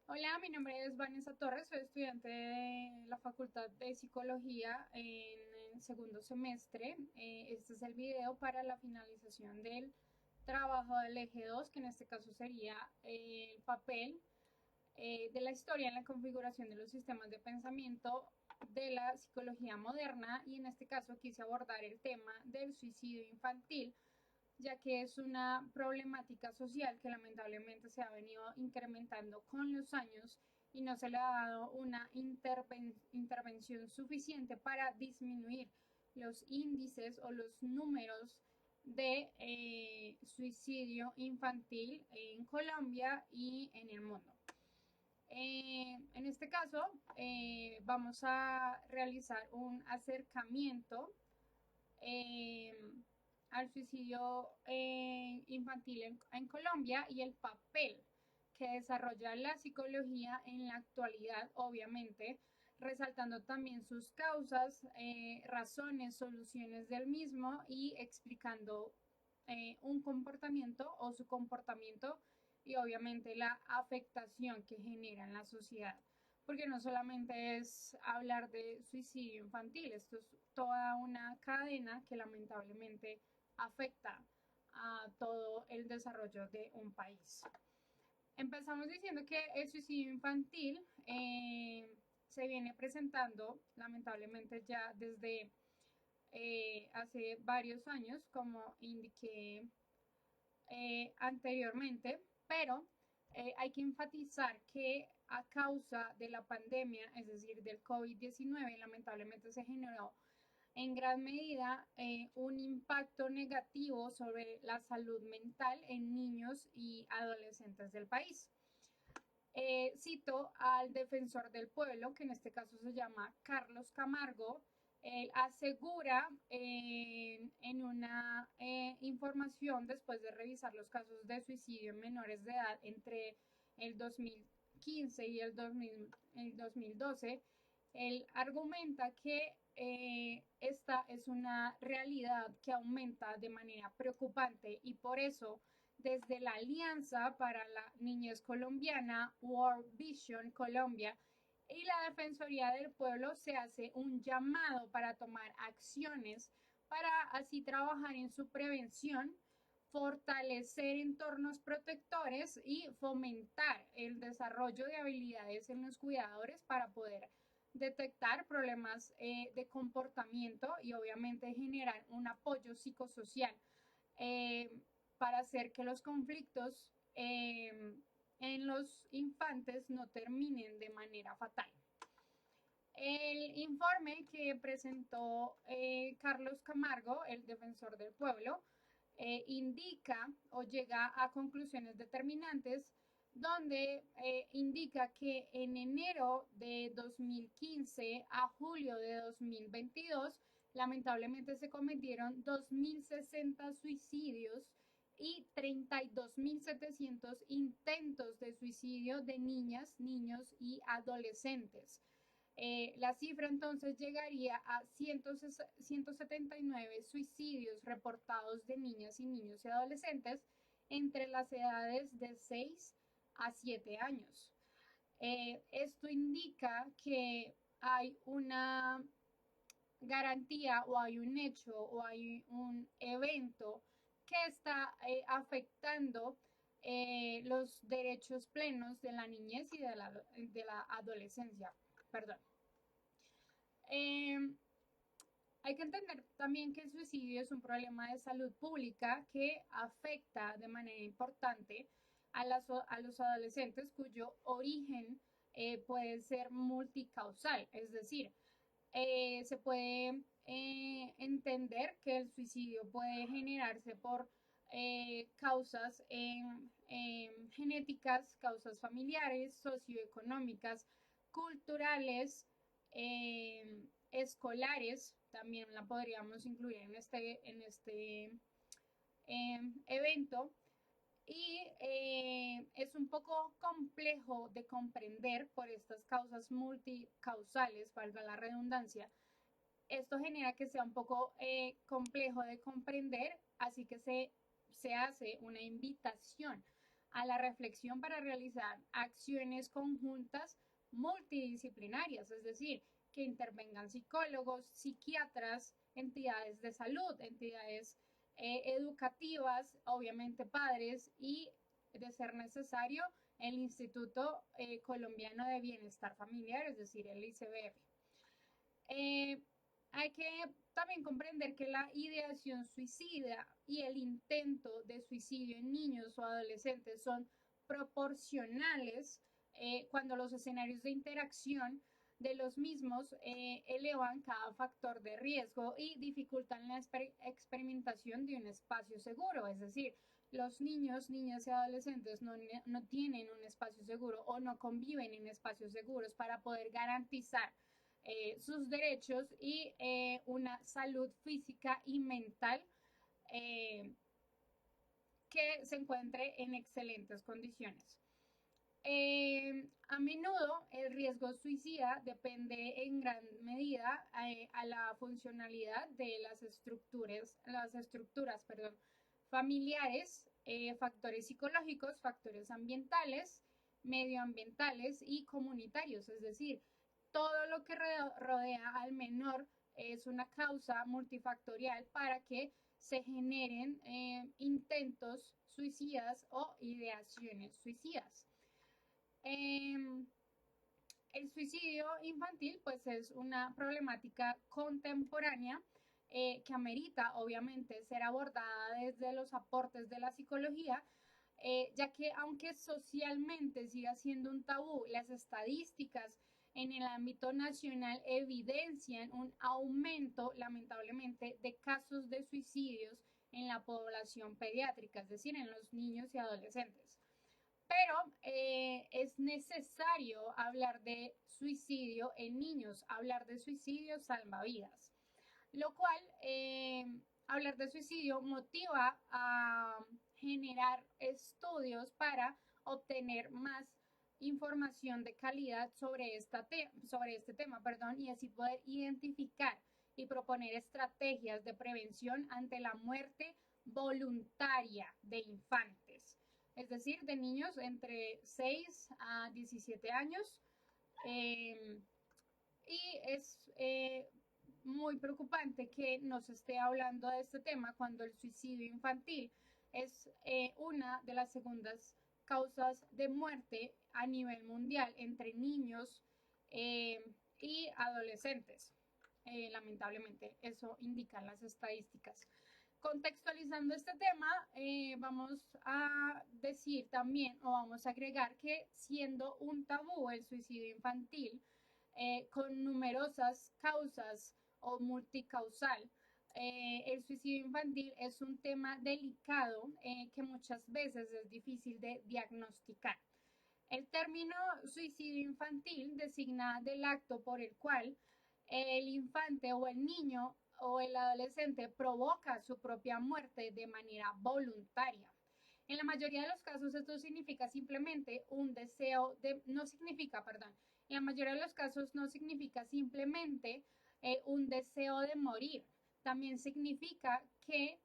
Hola, mi nombre es Vanessa Torres, soy estudiante de la Facultad de Psicología en el segundo semestre. Este es el video para la finalización del trabajo del eje 2, que en este caso sería el papel de la historia en la configuración de los sistemas de pensamiento de la psicología moderna, y en este caso quise abordar el tema del suicidio infantil, ya que es una problemática social que lamentablemente se ha venido incrementando con los años y no se le ha dado una intervención suficiente para disminuir los índices o los números de suicidio infantil en Colombia y en el mundo. En este caso, vamos a realizar un acercamiento eh, al suicidio infantil en Colombia y el papel que desarrolla la psicología en la actualidad, obviamente, resaltando también sus causas, razones, soluciones del mismo y explicando un comportamiento o su comportamiento y obviamente la afectación que genera en la sociedad, porque no solamente es hablar de suicidio infantil, esto es toda una cadena que lamentablemente afecta a todo el desarrollo de un país. Empezamos diciendo que el suicidio infantil se viene presentando lamentablemente ya desde hace varios años, como indiqué anteriormente, pero hay que enfatizar que a causa de la pandemia, es decir, del COVID-19, lamentablemente se generó en gran medida un impacto negativo sobre la salud mental en niños y adolescentes del país. Cito al defensor del pueblo, que en este caso se llama Carlos Camargo. Él asegura en una información después de revisar los casos de suicidio en menores de edad entre el 2015 y el 2012, él argumenta que esta es una realidad que aumenta de manera preocupante y por eso desde la Alianza para la Niñez Colombiana, World Vision Colombia, y la Defensoría del Pueblo se hace un llamado para tomar acciones para así trabajar en su prevención, fortalecer entornos protectores y fomentar el desarrollo de habilidades en los cuidadores para poder detectar problemas de comportamiento y obviamente generar un apoyo psicosocial para hacer que los conflictos en los infantes no terminen de manera fatal. El informe que presentó Carlos Camargo, el defensor del pueblo, indica o llega a conclusiones determinantes donde indica que en enero de 2015 a julio de 2022 lamentablemente se cometieron 2.060 suicidios y 32.700 intentos de suicidio de niñas, niños y adolescentes. La cifra entonces llegaría a 179 suicidios reportados de niñas y niños y adolescentes entre las edades de 6 a 7 años. Esto indica que hay una garantía o hay un hecho o hay un evento que está afectando los derechos plenos de la niñez y de la adolescencia. Perdón. Eh, Hay que entender también que el suicidio es un problema de salud pública que afecta de manera importante a los adolescentes cuyo origen puede ser multicausal, es decir, se puede entender que el suicidio puede generarse por causas genéticas, causas familiares, socioeconómicas, culturales, escolares, también la podríamos incluir en este evento. Y es un poco complejo de comprender por estas causas multicausales, valga la redundancia. Esto genera que sea un poco complejo de comprender, así que se hace una invitación a la reflexión para realizar acciones conjuntas multidisciplinarias, es decir, que intervengan psicólogos, psiquiatras, entidades de salud, entidades educativas, obviamente padres y, de ser necesario, el Instituto Colombiano de Bienestar Familiar, es decir, el ICBF. Hay que también comprender que la ideación suicida y el intento de suicidio en niños o adolescentes son proporcionales cuando los escenarios de interacción de los mismos elevan cada factor de riesgo y dificultan la experimentación de un espacio seguro. Es decir, los niños, niñas y adolescentes no tienen un espacio seguro o no conviven en espacios seguros para poder garantizar sus derechos y una salud física y mental que se encuentre en excelentes condiciones. A menudo el riesgo suicida depende en gran medida a la funcionalidad de las estructuras familiares, factores psicológicos, factores ambientales, medioambientales y comunitarios, es decir, todo lo que rodea al menor es una causa multifactorial para que se generen intentos suicidas o ideaciones suicidas. El suicidio infantil pues es una problemática contemporánea que amerita obviamente ser abordada desde los aportes de la psicología, ya que aunque socialmente siga siendo un tabú, las estadísticas en el ámbito nacional evidencian un aumento lamentablemente de casos de suicidios en la población pediátrica, es decir, en los niños y adolescentes. Pero es necesario hablar de suicidio en niños, hablar de suicidio salva vidas, lo cual hablar de suicidio motiva a generar estudios para obtener más información de calidad sobre este tema, y así poder identificar y proponer estrategias de prevención ante la muerte voluntaria de infantes, es decir, de niños entre 6 a 17 años. Y es muy preocupante que no se esté hablando de este tema cuando el suicidio infantil es una de las segundas causas de muerte a nivel mundial entre niños y adolescentes. Lamentablemente, eso indican las estadísticas. Contextualizando este tema, vamos a decir también o vamos a agregar que siendo un tabú el suicidio infantil, con numerosas causas o multicausal, el suicidio infantil es un tema delicado que muchas veces es difícil de diagnosticar. El término suicidio infantil designa del acto por el cual el infante o el niño o el adolescente provoca su propia muerte de manera voluntaria. En la mayoría de los casos esto significa simplemente un deseo de, no significa, perdón, en la mayoría de los casos no significa simplemente un deseo de morir. También significa que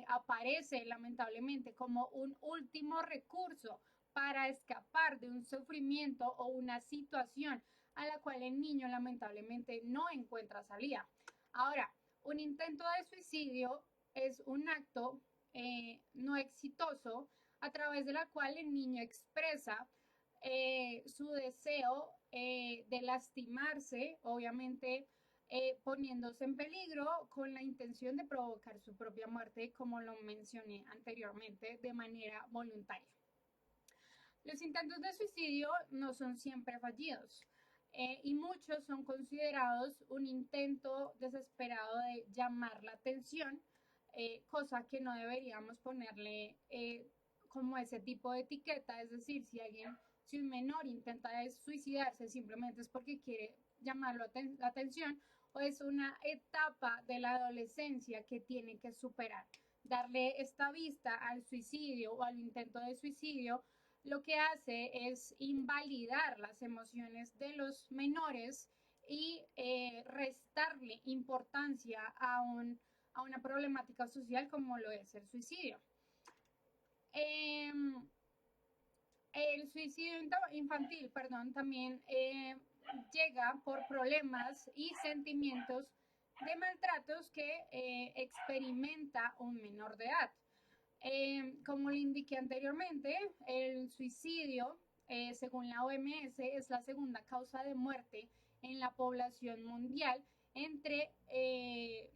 aparece lamentablemente como un último recurso para escapar de un sufrimiento o una situación a la cual el niño lamentablemente no encuentra salida. Ahora, un intento de suicidio es un acto no exitoso a través de la cual el niño expresa su deseo de lastimarse, obviamente poniéndose en peligro con la intención de provocar su propia muerte, como lo mencioné anteriormente, de manera voluntaria. Los intentos de suicidio no son siempre fallidos y muchos son considerados un intento desesperado de llamar la atención, cosa que no deberíamos ponerle como ese tipo de etiqueta, es decir, si un menor intenta suicidarse simplemente es porque quiere llamar la atención o es una etapa de la adolescencia que tiene que superar. Darle esta vista al suicidio o al intento de suicidio lo que hace es invalidar las emociones de los menores y restarle importancia a una problemática social como lo es el suicidio. El suicidio infantil, perdón, también llega por problemas y sentimientos de maltratos que experimenta un menor de edad. Como le indiqué anteriormente, el suicidio, según la OMS, es la segunda causa de muerte en la población mundial entre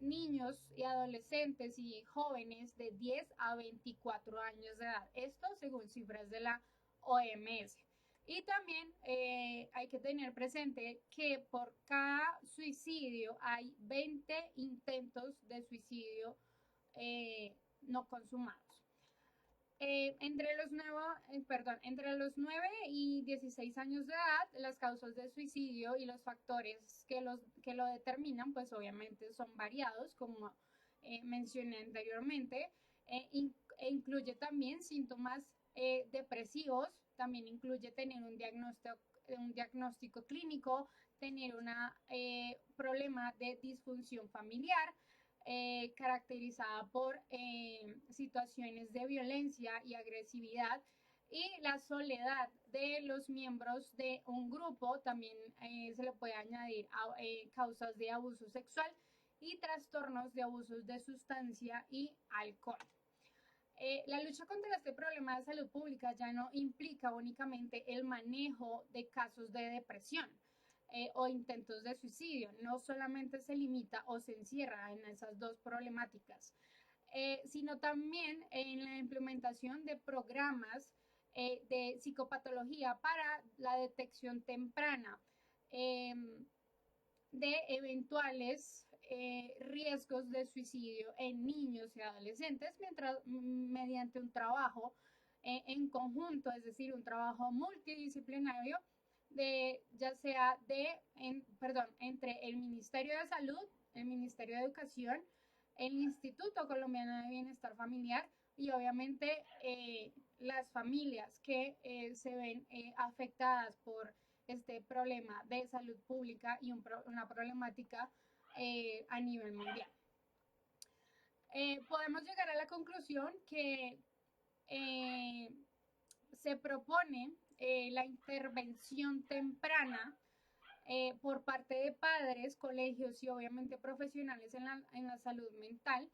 niños y adolescentes y jóvenes de 10 a 24 años de edad. Esto según cifras de la OMS. Y también hay que tener presente que por cada suicidio hay 20 intentos de suicidio no consumados. Entre los 9 y 16 años de edad, las causas de suicidio y los factores que lo determinan, pues obviamente son variados, como mencioné anteriormente, incluye también síntomas depresivos, también incluye tener un diagnóstico clínico, tener un problema de disfunción familiar, caracterizada por situaciones de violencia y agresividad, y la soledad de los miembros de un grupo. También se le puede añadir causas de abuso sexual y trastornos de abusos de sustancia y alcohol. La lucha contra este problema de salud pública ya no implica únicamente el manejo de casos de depresión o intentos de suicidio, no solamente se limita o se encierra en esas dos problemáticas, sino también en la implementación de programas de psicopatología para la detección temprana de eventuales riesgos de suicidio en niños y adolescentes mediante un trabajo en conjunto, es decir, un trabajo multidisciplinario ya sea entre el Ministerio de Salud, el Ministerio de Educación, el Instituto Colombiano de Bienestar Familiar y obviamente las familias que se ven afectadas por este problema de salud pública y una problemática a nivel mundial. Podemos llegar a la conclusión que se propone la intervención temprana por parte de padres, colegios y obviamente profesionales en la salud mental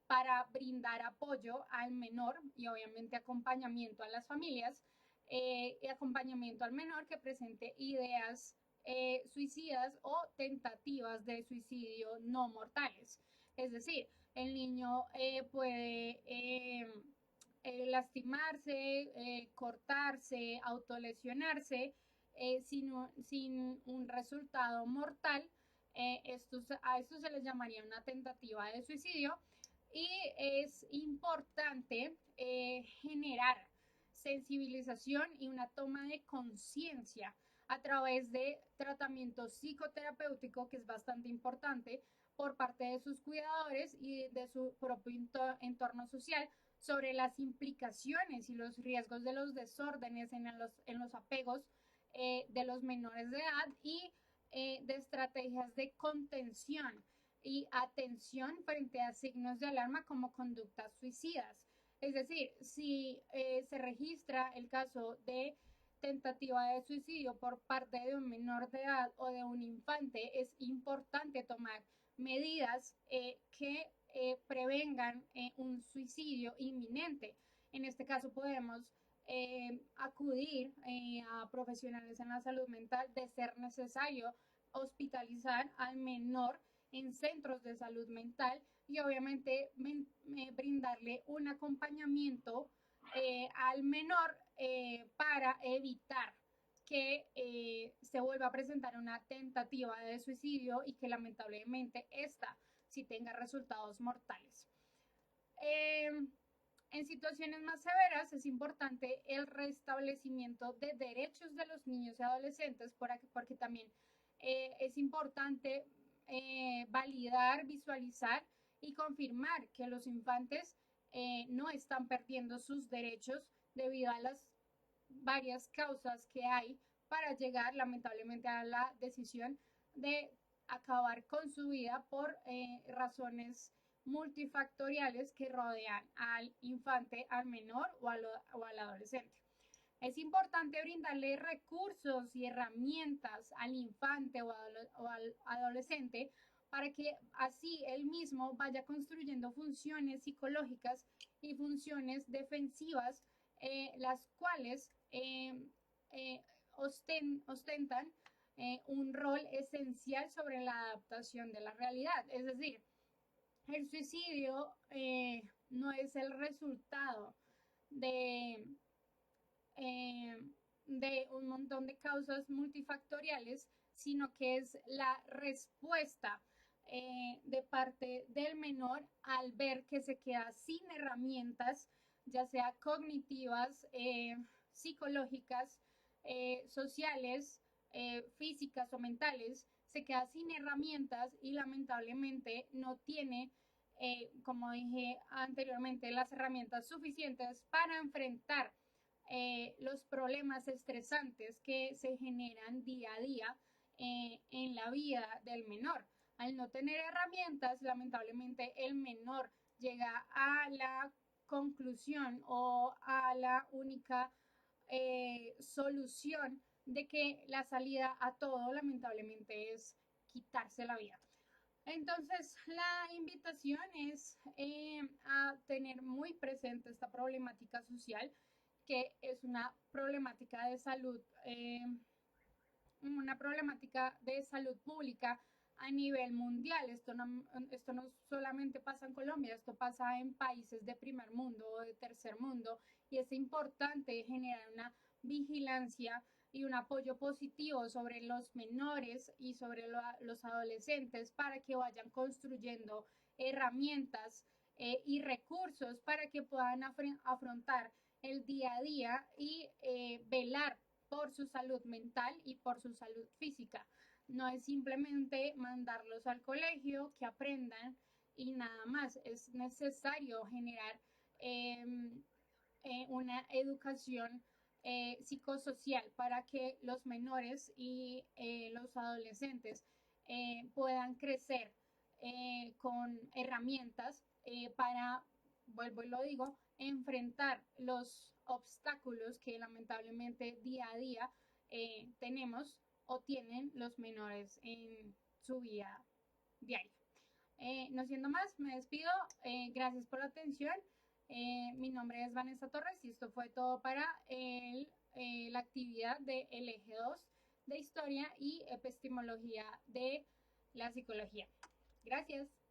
para brindar apoyo al menor y obviamente acompañamiento a las familias y acompañamiento al menor que presente ideas suicidas o tentativas de suicidio no mortales. Es decir, el niño puede lastimarse, cortarse, autolesionarse sin un resultado mortal. A esto se les llamaría una tentativa de suicidio, y es importante generar sensibilización y una toma de conciencia a través de tratamiento psicoterapéutico, que es bastante importante, por parte de sus cuidadores y de su propio entorno social, sobre las implicaciones y los riesgos de los desórdenes en los apegos de los menores de edad y de estrategias de contención y atención frente a signos de alarma como conductas suicidas. Es decir, si se registra el caso de tentativa de suicidio por parte de un menor de edad o de un infante, es importante tomar medidas que prevengan un suicidio inminente. En este caso podemos acudir a profesionales en la salud mental, de ser necesario hospitalizar al menor en centros de salud mental y obviamente brindarle un acompañamiento al menor para evitar que se vuelva a presentar una tentativa de suicidio y que lamentablemente esta sí tenga resultados mortales. En situaciones más severas es importante el restablecimiento de derechos de los niños y adolescentes, porque también es importante validar, visualizar y confirmar que los infantes no están perdiendo sus derechos debido a las varias causas que hay para llegar lamentablemente a la decisión de acabar con su vida por razones multifactoriales que rodean al infante, al menor o al adolescente. Es importante brindarle recursos y herramientas al infante o al adolescente para que así él mismo vaya construyendo funciones psicológicas y funciones defensivas, las cuales eh, ostentan un rol esencial sobre la adaptación de la realidad. Es decir, el suicidio no es el resultado de, eh, de un montón de causas multifactoriales, sino que es la respuesta de parte del menor al ver que se queda sin herramientas, ya sea cognitivas, psicológicas, sociales, físicas o mentales, se queda sin herramientas y lamentablemente no tiene, como dije anteriormente, las herramientas suficientes para enfrentar los problemas estresantes que se generan día a día en la vida del menor. Al no tener herramientas, lamentablemente el menor llega a la conclusión o a la única solución de que la salida a todo lamentablemente es quitarse la vida. Entonces, la invitación es a tener muy presente esta problemática social, que es una problemática de salud pública a nivel mundial. Esto no solamente pasa en Colombia, esto pasa en países de primer mundo o de tercer mundo, y es importante generar una vigilancia y un apoyo positivo sobre los menores y sobre los adolescentes para que vayan construyendo herramientas y recursos para que puedan afrontar el día a día y velar por su salud mental y por su salud física. No es simplemente mandarlos al colegio, que aprendan y nada más. Es necesario generar eh, una educación psicosocial para que los menores y los adolescentes puedan crecer con herramientas para, vuelvo y lo digo, enfrentar los obstáculos que lamentablemente día a día tenemos o tienen los menores en su vida diaria. No siendo más, me despido. Gracias por la atención. Mi nombre es Vanessa Torres y esto fue todo para la actividad del eje 2 de Historia y Epistemología de la Psicología. Gracias.